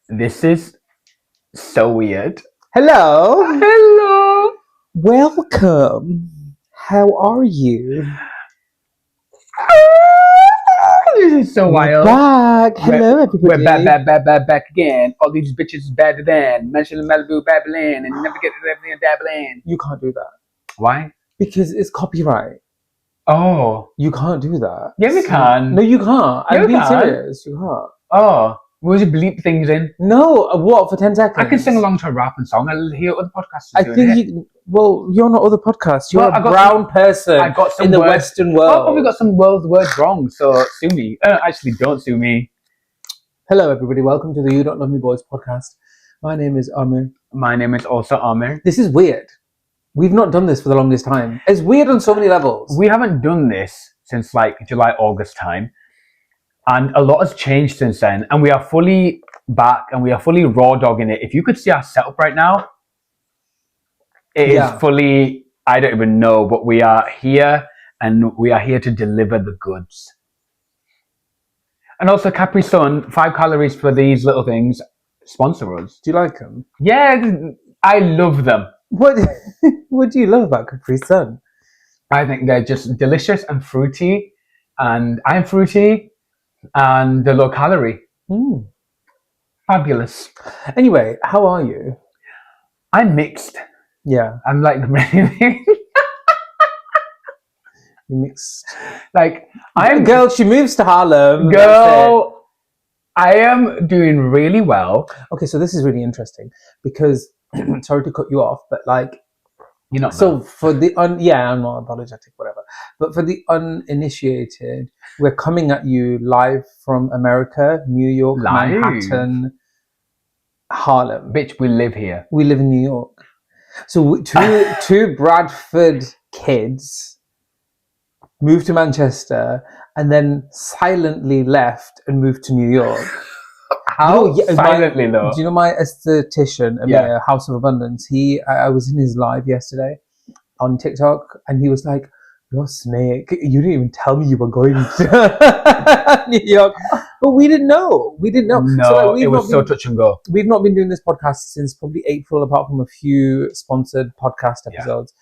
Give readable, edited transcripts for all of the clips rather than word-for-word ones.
This is so weird. Hello. Hello. Welcome. How are you? This is so We're wild. back. Hello, everybody. We're back again. All these bitches better than mention Malibu Babylon and never get to everything Babylon. You can't do that Why? because it's copyright. Oh. You can't do that. Yeah, we can. No, you can't. Yeah, I'm we being can. serious. You can't. Oh. We'll just bleep things in. No, what for 10 seconds? I can sing along to a rap and song. I'll hear other podcasters I doing think it. you. Well, you're not other podcasts. You're Well, a brown person I got some in the words, Western I've world. probably got some words wrong, so sue me. Actually, don't sue me. Hello, everybody. Welcome to the You Don't Love Me Boys podcast. My name is Amir. My name is also Amir. This is weird. We've not done this for the longest time. It's weird on so many levels. We haven't done this since like July, August time. And a lot has changed since then. And we are fully back and we are fully raw dogging it. If you could see our setup right now, it is fully, I don't even know, but we are here and we are here to deliver the goods. And also Capri Sun, 5 calories for these little things, sponsor us. Do you like them? Yeah, I love them. What do you love about Capri Sun? I think they're just delicious and fruity, and I'm fruity, and they're low calorie. Fabulous. Anyway, how are you? I'm mixed. Yeah. I'm like You mixed. like I'm girl, she moves to Harlem. Girl, I am doing really well. Okay, so this is really interesting because sorry to cut you off, but like you're not so for the I'm not apologetic, whatever. But for the uninitiated, we're coming at you live from America, New York, Manhattan, Harlem. Bitch, we live here. We live in New York. So two Bradford kids moved to Manchester and then silently left and moved to New York. How silently though? Do you know my esthetician, Amir, House of Abundance? I was in his live yesterday on TikTok, and he was like, "You're a snake. You didn't even tell me you were going to New York." But we didn't know. No, so it was so touch and go. We've not been doing this podcast since probably April, apart from a few sponsored podcast episodes.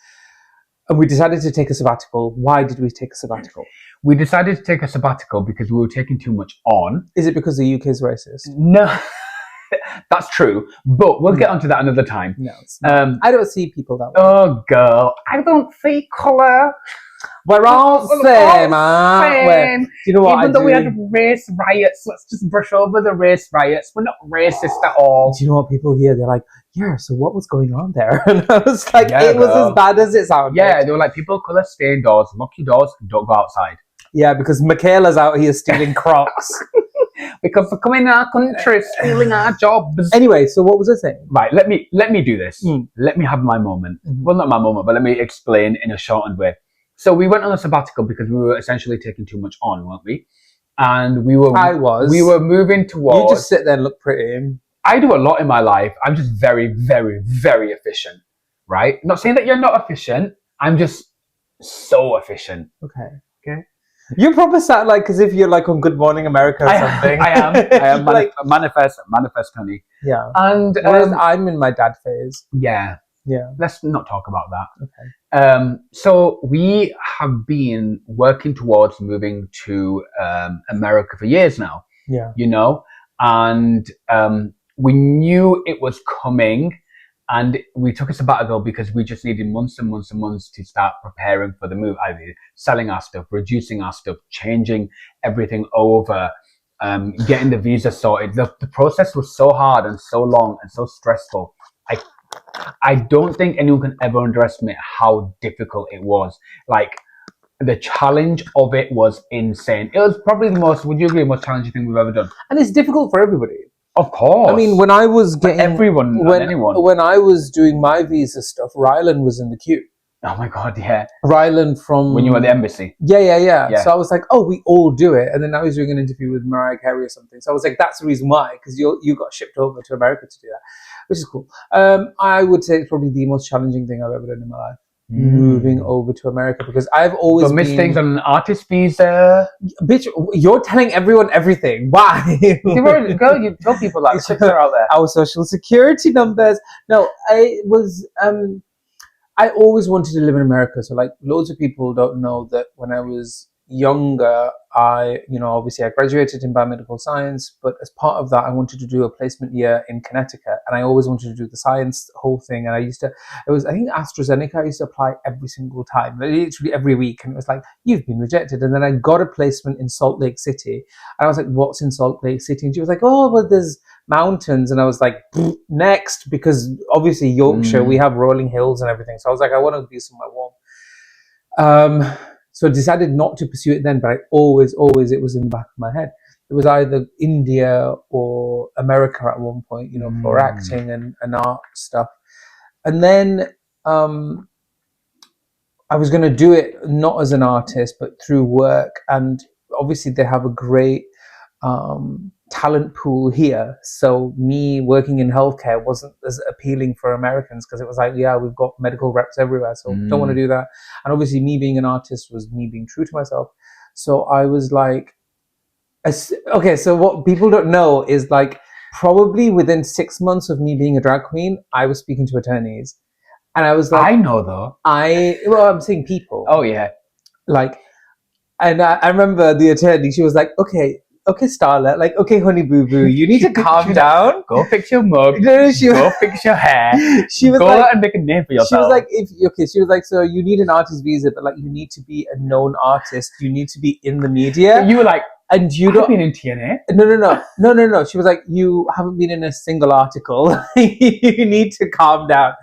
And we decided to take a sabbatical. Why did we take a sabbatical? We decided to take a sabbatical because we were taking too much on. Is it because the UK is racist? No, that's true. But we'll get onto that another time. No, it's not. I don't see people that way. Oh, girl, I don't see colour. We're all same, aren't we? Do you know what? Even though we had race riots, let's just brush over the race riots. We're not racist at all. Do you know what people hear? They're like, yeah, so what was going on there? And I was like, Yeah, it was as bad as it sounded. Yeah, they were like, people colour stay indoors, lock your doors, don't go outside. Yeah, because Michaela's out here stealing Crocs. Because they're coming in our country, stealing our jobs. Anyway, so what was I saying? Right, let me do this. Let me have my moment. Well, not my moment, but let me explain in a shortened way. So we went on a sabbatical because we were essentially taking too much on, weren't we? And we were moving towards... You just sit there and look pretty. I do a lot in my life. I'm just very, very, very efficient, right? Not saying that you're not efficient. I'm just so efficient. Okay. You probably sound like as if you're like on Good Morning America or something. I am. Manifest, honey. Yeah. And whereas I'm in my dad phase. Yeah. Yeah. Let's not talk about that. Okay. So we have been working towards moving to America for years now. Yeah. You know, and we knew it was coming, and we took a sabbatical because we just needed months and months and months to start preparing for the move, either selling our stuff, reducing our stuff, changing everything over, getting the visa sorted. The process was so hard and so long and so stressful. I don't think anyone can ever underestimate how difficult it was. Like, the challenge of it was insane. It was probably the most, would you agree, most challenging thing we've ever done? And it's difficult for everybody. Of course. I mean, when I was getting... anyone. When I was doing my visa stuff, Rylan was in the queue. Oh my God, yeah. Rylan from... When you were at the embassy. Yeah. So I was like, oh, we all do it. And then I was doing an interview with Mariah Carey or something. So I was like, that's the reason why, because you got shipped over to America to do that, which is cool. I would say it's probably the most challenging thing I've ever done in my life. moving over to America because I've always But Miss been... Thing's on an artist visa. Bitch, you're telling everyone everything. Why? Girl, you tell people that. The tips are out there. Our social security numbers. No, I always wanted to live in America. So like loads of people don't know that when I was younger, obviously I graduated in biomedical science, but as part of that, I wanted to do a placement year in Connecticut. And I always wanted to do the science whole thing. And I think AstraZeneca, I used to apply every single time, literally every week. And it was like, you've been rejected. And then I got a placement in Salt Lake City. And I was like, what's in Salt Lake City? And she was like, oh, well, there's mountains. And I was like, next, because obviously Yorkshire, we have rolling hills and everything. So I was like, I want to be somewhere warm. So I decided not to pursue it then, but I always, it was in the back of my head. It was either India or America at one point, for acting and art stuff. And then I was going to do it not as an artist, but through work. And obviously they have a great talent pool here. So me working in healthcare wasn't as appealing for Americans because it was like, yeah, we've got medical reps everywhere, so don't want to do that. And obviously me being an artist was me being true to myself. So I was like, okay, so what people don't know is like probably within 6 months of me being a drag queen, I was speaking to attorneys. And I was like, I know though. I'm saying people. Oh yeah. Like, and I remember the attorney, she was like, okay, Starlet, like, okay, honey boo boo, you need to calm down. Go fix your mug. Go fix your hair. She was go like, out and make a name for yourself. She was like, she was like, so you need an artist visa, but like, you need to be a known artist. You need to be in the media. So you were like, and you I've been in TNA. No. She was like, you haven't been in a single article. You need to calm down.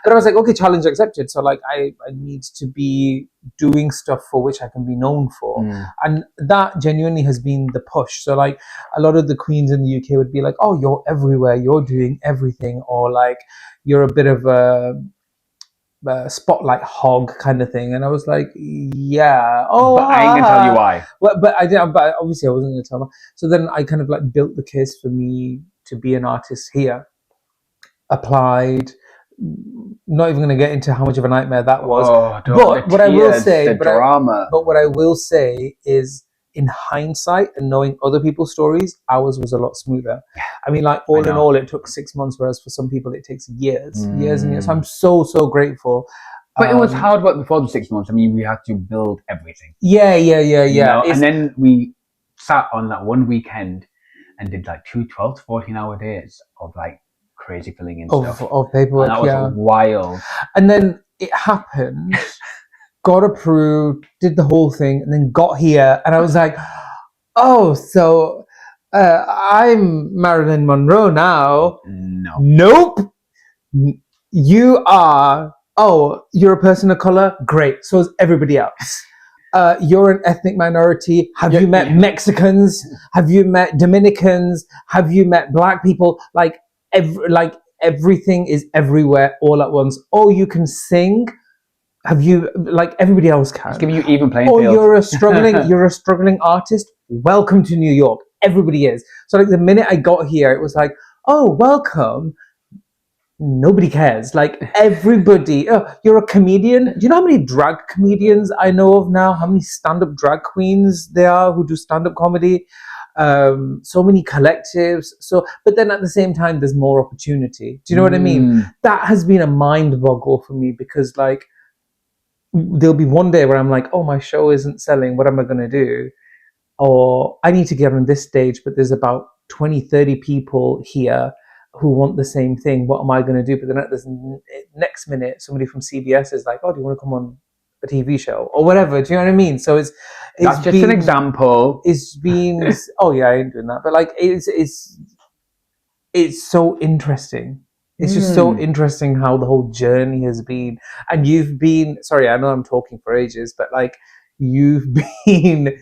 But I was like, okay, challenge accepted. So like, I need to be doing stuff for which I can be known for. And that genuinely has been the push. So like a lot of the queens in the UK would be like, oh, you're everywhere. You're doing everything. Or like, you're a bit of a spotlight hog kind of thing. And I was like, yeah. Oh, but I ain't gonna tell you why. But I didn't. But obviously I wasn't gonna tell her. So then I kind of like built the case for me to be an artist here. Applied. Not even going to get into how much of a nightmare that was. But what I will say, but what I will say is, in hindsight and knowing other people's stories, ours was a lot smoother. I mean, like all in all, it took 6 months, whereas for some people it takes years and years. So I'm so grateful. But it was hard work before the 6 months. I mean, we had to build everything. Yeah. And then we sat on that one weekend and did like 12 to 14-hour days of like crazy filling in stuff. Of paperwork, and that was wild. And then it happened, got approved, did the whole thing, and then got here, and I was like, oh, so I'm Marilyn Monroe now. No. Nope. You are, you're a person of color? Great. So is everybody else. You're an ethnic minority. Have you met Mexicans? Have you met Dominicans? Have you met black people? Like everything is everywhere all at once. Oh, you can sing. Have you, like everybody else can? It's giving you even playing field. You're a struggling artist. Welcome to New York. Everybody is. So like the minute I got here, it was like, oh, welcome. Nobody cares. Like everybody. Oh, you're a comedian. Do you know how many drag comedians I know of now? How many stand-up drag queens there are who do stand-up comedy? So many collectives. But then at the same time, there's more opportunity. Do you know what I mean? That has been a mind boggle for me because like there'll be one day where I'm like, oh, my show isn't selling. What am I going to do? Or I need to get on this stage, but there's about 20, 30 people here who want the same thing. What am I going to do? But then at this next minute, somebody from CBS is like, oh, do you want to come on a TV show or whatever? Do you know what I mean? So it's that's just an example. It's been oh yeah, I ain't doing that. But like it's so interesting. It's just so interesting how the whole journey has been. And you've been, sorry, I know I'm talking for ages, but like you've been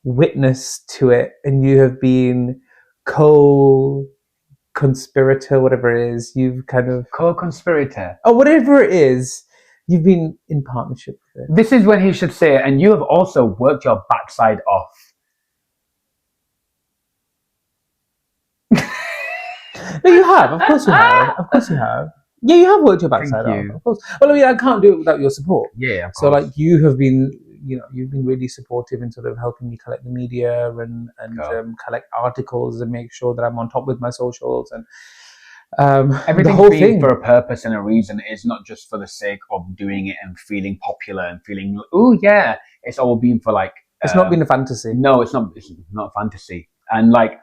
witness to it and you have been co-conspirator, whatever it is. You've kind of... Co-conspirator. Oh, whatever it is. You've been in partnership with it. This is when he should say it, and you have also worked your backside off. No, you have. Of course you have. Of course you have. Yeah, you have worked your backside Thank you. off, of course. Well, I mean, I can't do it without your support. Yeah, of So, course. like, you have been, you've been really supportive in sort of helping me collect the media and collect articles and make sure that I'm on top with my socials and Everything's the whole been thing for a purpose and a reason. It's not just for the sake of doing it and feeling popular and feeling, oh yeah. It's all been for like. It's not been a fantasy. No, it's not. It's not fantasy. And like,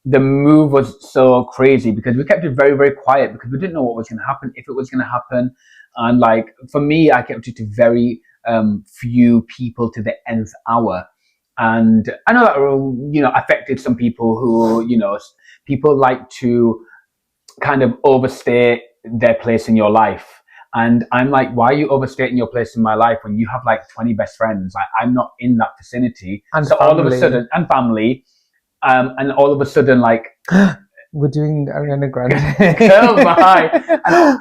the move was so crazy because we kept it very, very quiet because we didn't know what was going to happen, if it was going to happen. And like, for me, I kept it to very few people to the nth hour. And I know that, affected some people who, people like to kind of overstay their place in your life. And I'm like, why are you overstating your place in my life when you have like 20 best friends? Like, I'm not in that vicinity. And so family. all of a sudden, and family, and all of a sudden, like, we're doing Ariana Grande. oh my! And I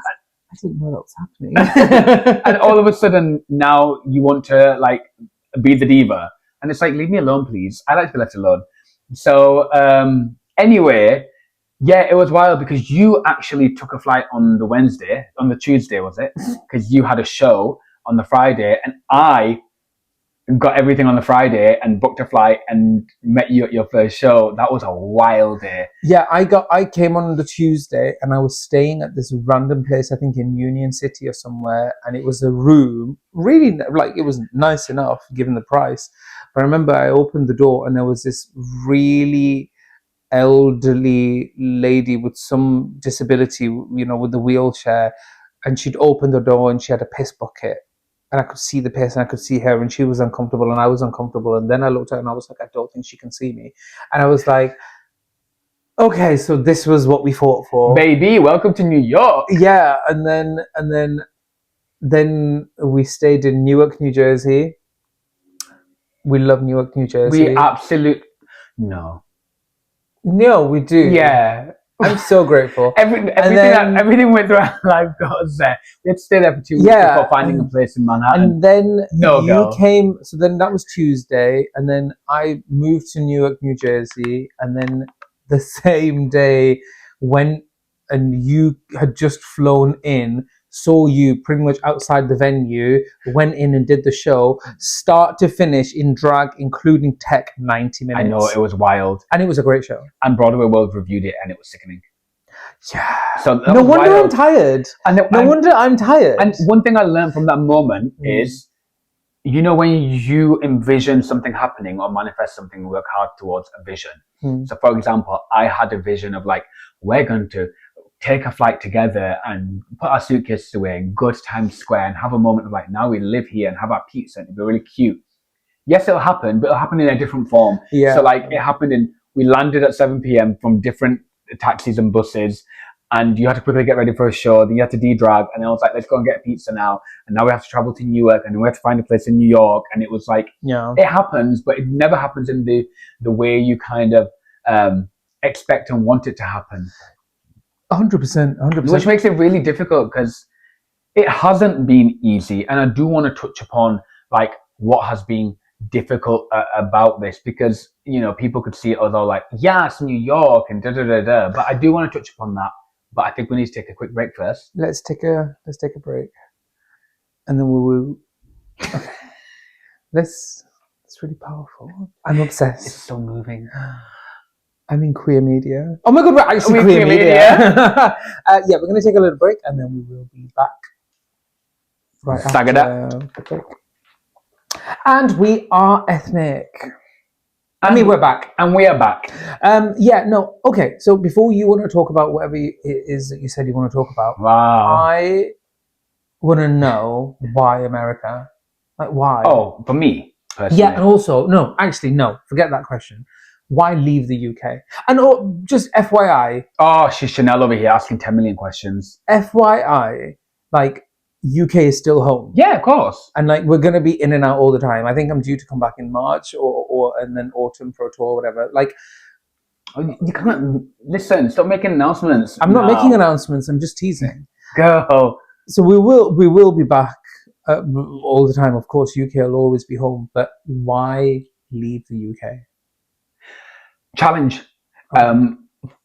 didn't know that was happening. and all of a sudden, now you want to like be the diva, and it's like, leave me alone, please. I like to be left alone. So anyway, yeah, it was wild because you actually took a flight on the Tuesday, was it? Because you had a show on the Friday, and I got everything on the Friday and booked a flight and met you at your first show. That was a wild day. Yeah, I came on the Tuesday and I was staying at this random place, I think in Union City or somewhere, and it was a room, really, like, it was nice enough given the price. But I remember I opened the door and there was this really elderly lady with some disability, with the wheelchair, and she'd opened the door and she had a piss bucket. And I could see the piss and I could see her, and she was uncomfortable and I was uncomfortable. And then I looked at her and I was like, I don't think she can see me. And I was like, okay, so this was what we fought for. Baby, welcome to New York. Yeah, and then we stayed in Newark, New Jersey. We love Newark, New Jersey. We absolutely... No, we do. Yeah. I'm so grateful. Everything went through our life got us there. We had to stay there for 2 weeks before finding a place in Manhattan. And then came, so then that was Tuesday, and then I moved to Newark, New Jersey, and then the same day went, and you had just flown in, saw you pretty much outside the venue, went in and did the show, start to finish in drag, including tech, 90 minutes. I know, it was wild. And it was a great show. And Broadway World reviewed it and it was sickening. Yeah. So no wonder wild. I'm tired. No wonder I'm tired. And one thing I learned from that moment is, when you envision something happening or manifest something, work hard towards a vision. So for example, I had a vision of like, we're going to take a flight together and put our suitcases away and go to Times Square and have a moment of like, now we live here and have our pizza and it'll be really cute. Yes, it'll happen, but it'll happen in a different form. Yeah. So like, it happened we landed at 7 p.m. from different taxis and buses, and you had to quickly get ready for a show. Then you had to de-drag, and I was like, let's go and get a pizza now. And now we have to travel to Newark, and then we have to find a place in New York. And it was like, it happens, but it never happens in the way you kind of expect and want it to happen. 100%. Which makes it really difficult because it hasn't been easy. And I do want to touch upon like what has been difficult about this, because people could see it as all like, yeah, it's New York and da-da-da-da. But I do want to touch upon that. But I think we need to take a quick break first. Let's take a break. And then we will... Okay. It's really powerful. I'm obsessed. It's so moving. I'm in queer media. Oh my god, we're actually queer media. Yeah, we're going to take a little break and then we will be back right after the break. And we are ethnic. We're back. And we are back. Okay, so before you want to talk about whatever it is that you said you want to talk about, I want to know why America. Like, why? Oh, for me, personally. Yeah, and also, no, forget that question. Why leave the UK? And just FYI. Oh, she's Chanel over here asking 10 million questions. FYI, like, UK is still home. Yeah, of course. And like, we're going to be in and out all the time. I think I'm due to come back in March and then autumn for a tour or whatever. Like, you can't listen. Stop making announcements. I'm not making announcements. I'm just teasing. Go. So we will be back all the time. Of course, UK will always be home. But why leave the UK? Challenge.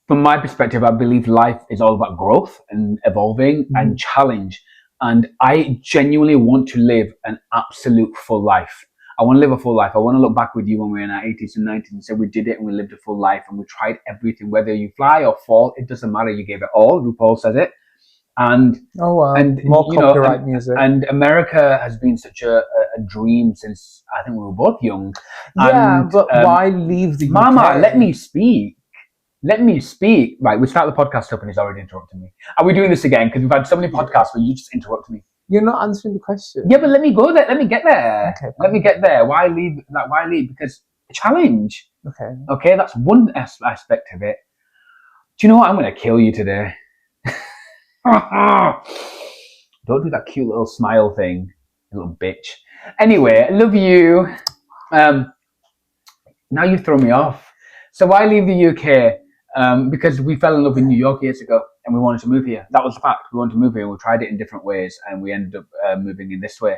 from my perspective, I believe life is all about growth and evolving and challenge. And I genuinely want to live an absolute full life. I want to live a full life. I want to look back with you when we're in our 80s and 90s and say we did it and we lived a full life and we tried everything, whether you fly or fall, it doesn't matter. You gave it all. RuPaul says it. And and more copyright music. And America has been such a dream since I think we were both young. Yeah, but why leave the UK? Mama, let me speak. Let me speak. Right, we start the podcast up and he's already interrupted me. Are we doing this again? Because we've had so many podcasts where you just interrupt me. You're not answering the question. Yeah, but let me go there. Let me get there. Okay, let me get there. Why leave? Why leave? Because a challenge. Okay. Okay, that's one aspect of it. Do you know what? I'm going to kill you today. Don't do that cute little smile thing, you little bitch. Anyway, I love you. Now you've thrown me off. So why leave the UK? Because we fell in love in New York years ago and we wanted to move here. That was the fact. We wanted to move here and we tried it in different ways and we ended up moving in this way.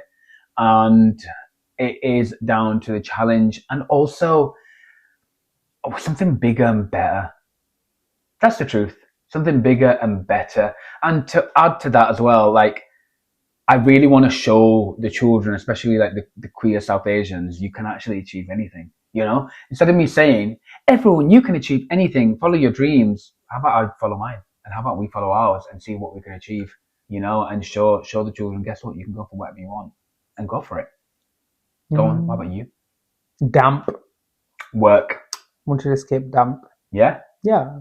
And it is down to the challenge and also something bigger and better. That's the truth. Something bigger and better. And to add to that as well, like, I really want to show the children, especially like the queer South Asians, you can actually achieve anything, you know? Instead of me saying, everyone, you can achieve anything, follow your dreams. How about I follow mine? And how about we follow ours and see what we can achieve, you know, and show the children, guess what? You can go for whatever you want and go for it. Go on. What about you? Damp. Work. Want to escape damp. Yeah? Yeah.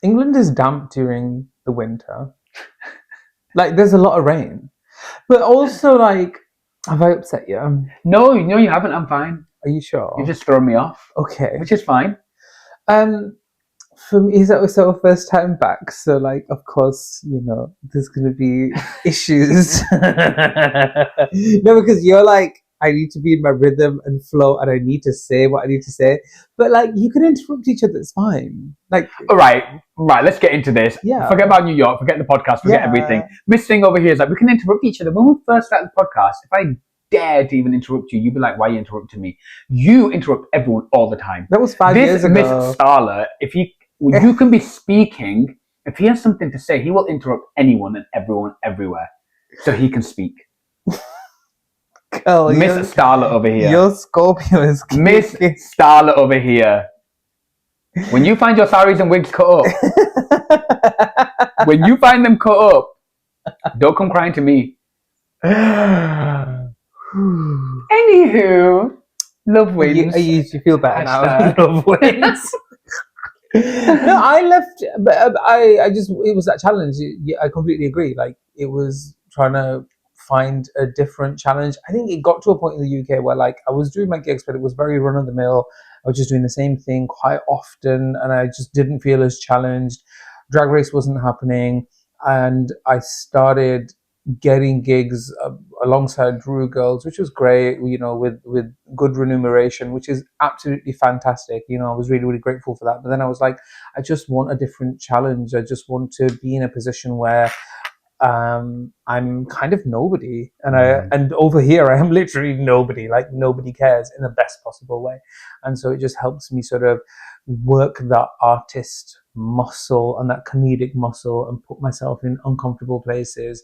England is damp during the winter. Like, there's a lot of rain. But also, like, have I upset you? No, you haven't. I'm fine. Are you sure? You've just thrown me off. Okay. Which is fine. For me, that was our first time back. So, like, of course, you know, there's going to be issues. No, because you're like, I need to be in my rhythm and flow and I need to say what I need to say. But, like, you can interrupt each other. It's fine. Like, all right, let's get into this. Yeah. Forget about New York, forget the podcast, forget everything. Miss Thing over here is like, we can interrupt each other. When we first started the podcast, if I dared to even interrupt you, you'd be like, why are you interrupting me? You interrupt everyone all the time. That was 5 years ago. Miss Starler, you can be speaking, if he has something to say, he will interrupt anyone and everyone everywhere so he can speak. Girl, Miss Starler over here. Your Scorpio is kicking. Miss Starler over here. When you find your saris and wigs cut up, when you find them cut up, don't come crying to me. Anywho, love wins. You feel better now. Love wins. No, I left, but I just, it was that challenge. I completely agree. Like, it was trying to find a different challenge. I think it got to a point in the UK where, like, I was doing my gigs, but it was very run of the mill. I was just doing the same thing quite often, and I just didn't feel as challenged. Drag Race wasn't happening, and I started getting gigs alongside Drew Girls, which was great, you know, with good remuneration, which is absolutely fantastic. You know, I was really, really grateful for that. But then I was like, I just want a different challenge. I just want to be in a position where I'm kind of nobody, and over here I am literally nobody. Like, nobody cares in the best possible way, and so it just helps me sort of work that artist muscle and that comedic muscle and put myself in uncomfortable places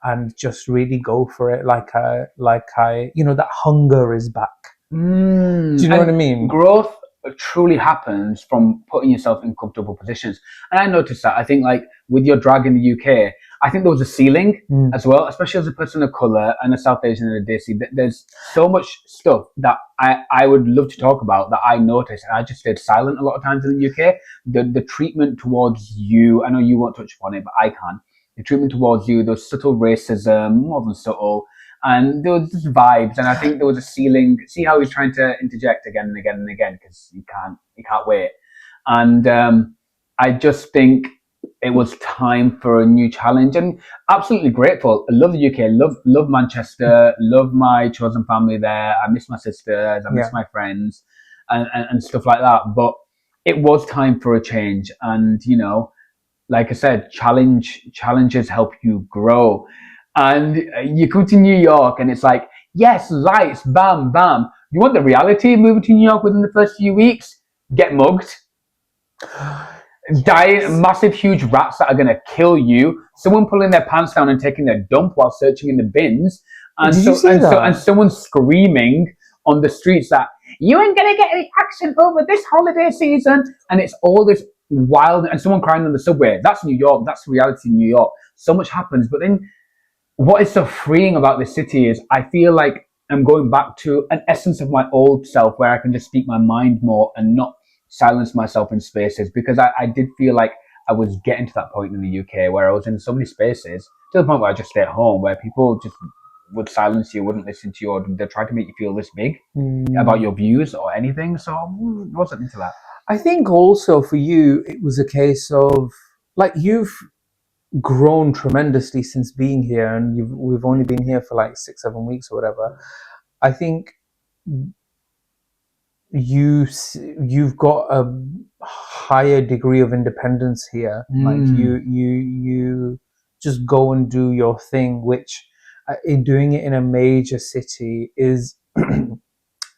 and just really go for it. Like I, you know, that hunger is back. Do you know what I mean? Growth truly happens from putting yourself in comfortable positions. And I noticed that. I think, like, with your drag in the UK, I think there was a ceiling as well, especially as a person of colour and a South Asian and a Desi. There's so much stuff that I would love to talk about that I noticed, and I just stayed silent a lot of times in the UK. The treatment towards you, I know you won't touch upon it, but I can. The treatment towards you, those subtle racism, more than subtle, and there was just vibes, and I think there was a ceiling. See how he's trying to interject again and again and again, because he can't wait. And I just think it was time for a new challenge, and absolutely grateful. I love the UK, love Manchester, love my chosen family there. I miss my sisters, I miss my friends, and stuff like that. But it was time for a change, and you know, like I said, challenges help you grow. And you come to New York and it's like, yes, lights, bam, bam. You want the reality of moving to New York within the first few weeks? Get mugged. Dying, massive, huge rats that are going to kill you. Someone pulling their pants down and taking a dump while searching in the bins, and Did you see and that? someone screaming on the streets that you ain't going to get any action over this holiday season, and it's all this wild, and someone crying on the subway. That's New York. That's reality in New York. So much happens, but then what is so freeing about this city is I feel like I'm going back to an essence of my old self where I can just speak my mind more and not silence myself in spaces because I did feel like I was getting to that point in the UK where I was in so many spaces to the point where I just stay at home where people just would silence you, wouldn't listen to you, or they try to make you feel this big about your views or anything. So I wasn't into that. I think also for you, it was a case of like you've grown tremendously since being here, and we've only been here for like 6 7 weeks or whatever. I think you've got a higher degree of independence here. Like you just go and do your thing, which in doing it in a major city is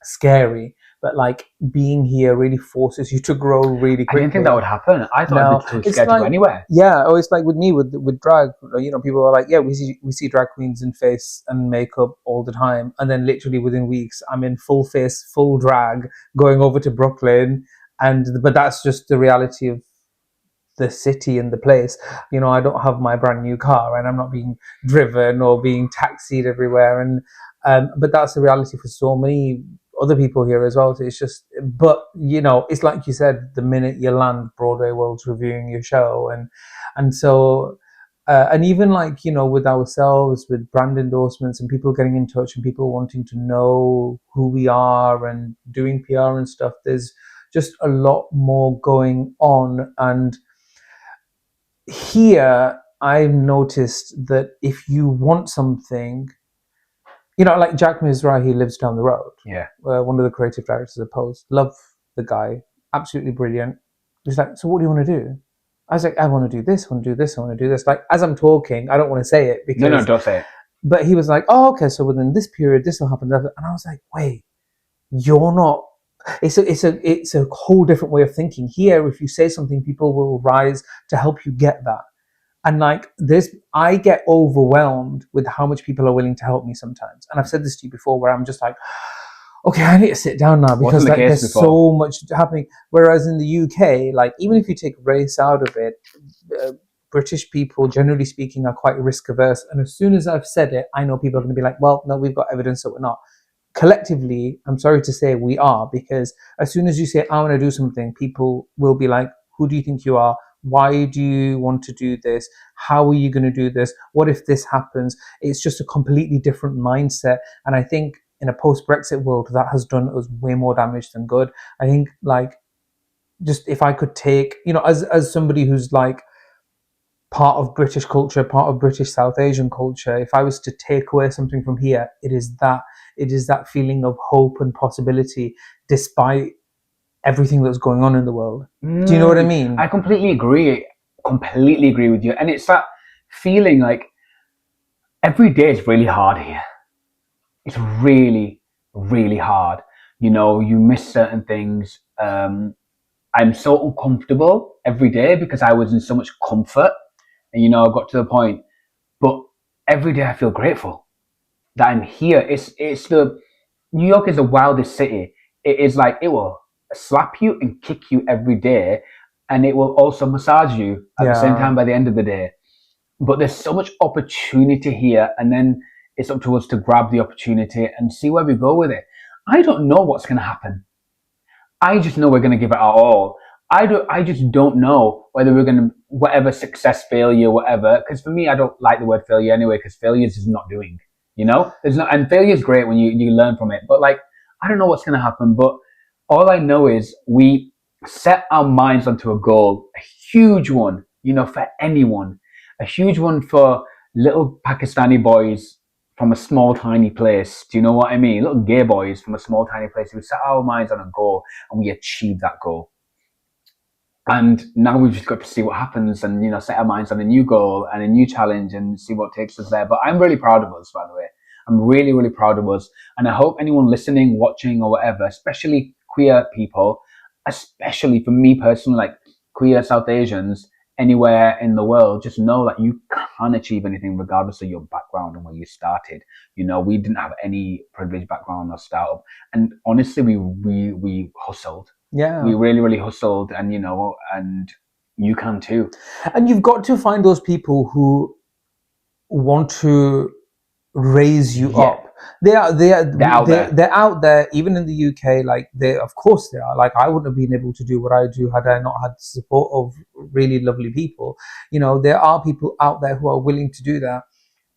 scary, but like being here really forces you to grow really I quickly. didn't think that would happen. I thought I'd Now be too it's scared to go like, anywhere. yeah, oh, it's like with me with drag. You know, people are like, yeah, we see drag queens in face and makeup all the time, and then literally within weeks, I'm in full face, full drag, going over to Brooklyn, and but that's just the reality of the city and the place. You know, I don't have my brand new car, and I'm not being driven or being taxied everywhere, and but that's the reality for so many other people here as well. It's just, but you know, it's like you said, the minute you land, Broadway World's reviewing your show, and so. And even like, you know, with ourselves, with brand endorsements and people getting in touch and people wanting to know who we are and doing PR and stuff, there's just a lot more going on. And here I've noticed that if you want something, you know, like Jack Mizrahi lives down the road. Yeah. One of the creative directors of Pose. Love the guy. Absolutely brilliant. He's like, so what do you want to do? I was like, I want to do this, I want to do this, I want to do this. Like, as I'm talking, I don't want to say it because. No, don't say it. But he was like, oh, okay, so within this period, this will happen. And I was like, wait, you're not. It's a whole different way of thinking. Here, if you say something, people will rise to help you get that. And like this, I get overwhelmed with how much people are willing to help me sometimes. And I've said this to you before, where I'm just like, okay, I need to sit down now because like there's so much happening. Whereas in the UK, like even if you take race out of it, British people, generally speaking, are quite risk averse. And as soon as I've said it, I know people are going to be like, well, no, we've got evidence that we're not. Collectively, I'm sorry to say we are, because as soon as you say, I want to do something, people will be like, who do you think you are? Why do you want to do this? How are you going to do this? What if this happens? It's just a completely different mindset. And I think in a post-Brexit world, that has done us way more damage than good. I think like, just if I could take, you know, as somebody who's like part of British culture, part of British South Asian culture, if I was to take away something from here, it is that feeling of hope and possibility despite everything that's going on in the world. Do you know what I mean? I completely agree. Completely agree with you. And it's that feeling like every day is really hard here. It's really, really hard. You know, you miss certain things. I'm so uncomfortable every day because I was in so much comfort. And, you know, I got to the point. But every day I feel grateful that I'm here. It's the New York is the wildest city. It is like it will slap you and kick you every day, and it will also massage you at the same time by the end of the day. But there's so much opportunity here, and then it's up to us to grab the opportunity and see where we go with it. I don't know what's going to happen. I just know we're going to give it our all. I just don't know whether we're going to, whatever success, failure, whatever. Because for me, I don't like the word failure anyway, because failure is not doing, you know? There's no, and failure is great when you learn from it. But like, I don't know what's going to happen. But all I know is we set our minds onto a goal, a huge one, you know, for anyone, a huge one for little Pakistani boys from a small tiny place. Do you know what I mean? Little gay boys from a small tiny place. We set our minds on a goal and we achieve that goal. And now we've just got to see what happens and, you know, set our minds on a new goal and a new challenge and see what takes us there. But I'm really proud of us, by the way. I'm really, really proud of us. And I hope anyone listening, watching or whatever, especially queer people, especially for me personally, like queer South Asians anywhere in the world, just know that you can achieve anything regardless of your background and where you started. We didn't have any privileged background or startup, and honestly, we hustled. Yeah. We really, really hustled, and and you can too. And you've got to find those people who want to raise you up. They're out there, even in the UK. Like of course they are. Like I wouldn't have been able to do what I do had I not had the support of really lovely people. There are people out there who are willing to do that.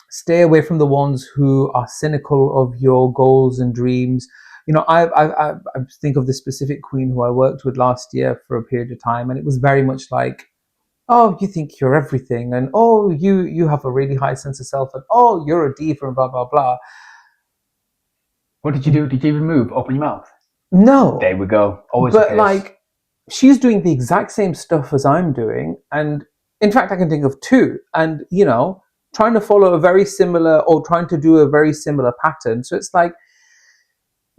Stay away from the ones who are cynical of your goals and dreams. I think of this specific queen who I worked with last year for a period of time, and it was very much like, oh, you think you're everything, and oh, you have a really high sense of self, and oh, you're a diva, and blah blah blah. What did you do? Did you even move? Open your mouth? No. There we go. Always. But like, she's doing the exact same stuff as I'm doing, and in fact, I can think of two, and trying to follow a very similar, or trying to do a very similar pattern. So it's like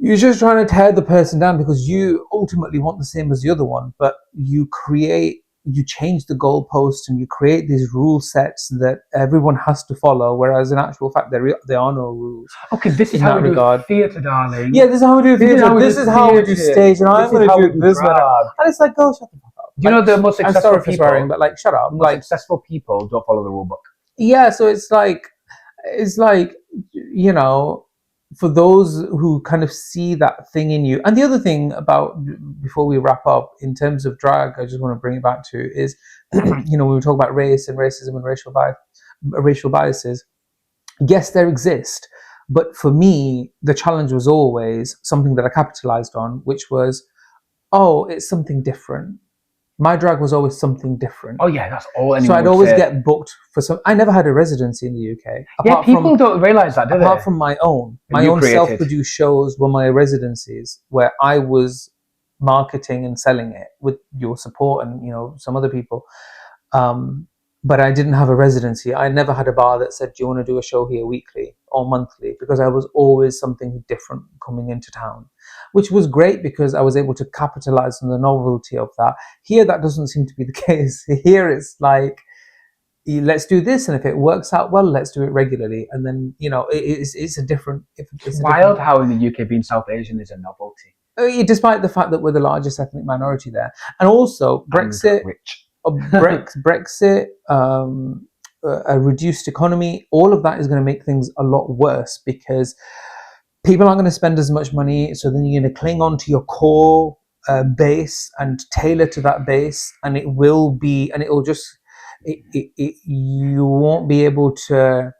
you're just trying to tear the person down because you ultimately want the same as the other one, but you change the goalposts and you create these rule sets that everyone has to follow, whereas in actual fact there are no rules. Okay, this is how we do theatre, darling. Yeah, this is how we do theatre. This is how we do stage, and I'm going to do it this way. And it's like, go shut the fuck up. Do you know the most successful I'm sorry for swearing, but like, shut up. The most successful people don't follow the rule book. Yeah, so it's like, for those who kind of see that thing in you. And the other thing before we wrap up, in terms of drag, I just want to bring it back to is, when we talk about race and racism and racial biases, yes, there exist. But for me, the challenge was always something that I capitalized on, which was, oh, it's something different. My drag was always something different. Oh yeah, that's all anyone So I'd always get booked for some. I never had a residency in the UK. Yeah, people don't realize that, do they? Apart from my own self-produced shows were my residencies, where I was marketing and selling it with your support and some other people. But I didn't have a residency. I never had a bar that said, "Do you want to do a show here weekly or monthly?" Because I was always something different coming into town, which was great because I was able to capitalize on the novelty of that. Here, that doesn't seem to be the case. Here, it's like, let's do this, and if it works out well, let's do it regularly. And then it's a different. It's wild how in the UK being South Asian is a novelty, despite the fact that we're the largest ethnic minority there, and also Brexit. Brexit, a reduced economy, all of that is going to make things a lot worse because people aren't going to spend as much money. So then you're going to cling on to your core base and tailor to that base, and you won't be able to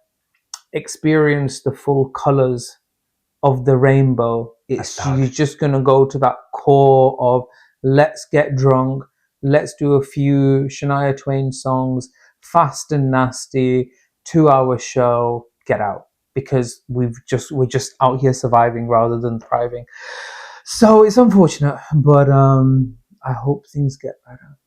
experience the full colors of the rainbow. You're just going to go to that core of, let's get drunk. Let's do a few Shania Twain songs, fast and nasty, 2-hour show, get out. Because we're just out here surviving rather than thriving. So it's unfortunate, but I hope things get better.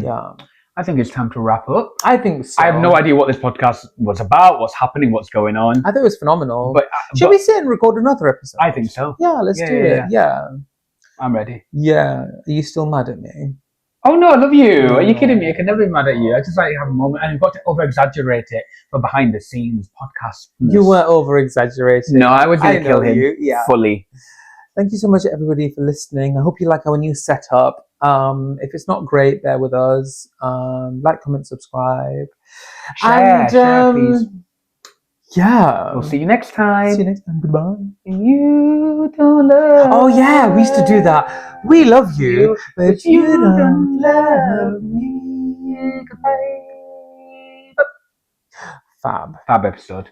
Yeah. I think it's time to wrap up. I think so. I have no idea what this podcast was about, what's happening, what's going on. I think it was phenomenal. Should we sit and record another episode? I think so. Yeah, let's do it. Yeah. I'm ready. Yeah. Are you still mad at me? Oh no, I love you. Are you kidding me? I can never be mad at you. I just like have a moment, and you've got to over-exaggerate it for behind the scenes podcast. You were over-exaggerating. No, I was going to kill him fully. Thank you so much, everybody, for listening. I hope you like our new setup. If it's not great, bear with us. Like, comment, subscribe. Share, please. Yeah. We'll see you next time. See you next time. Goodbye. You don't love. Oh yeah, we used to do that. We love you, but you don't love me. Goodbye. Fab Episode.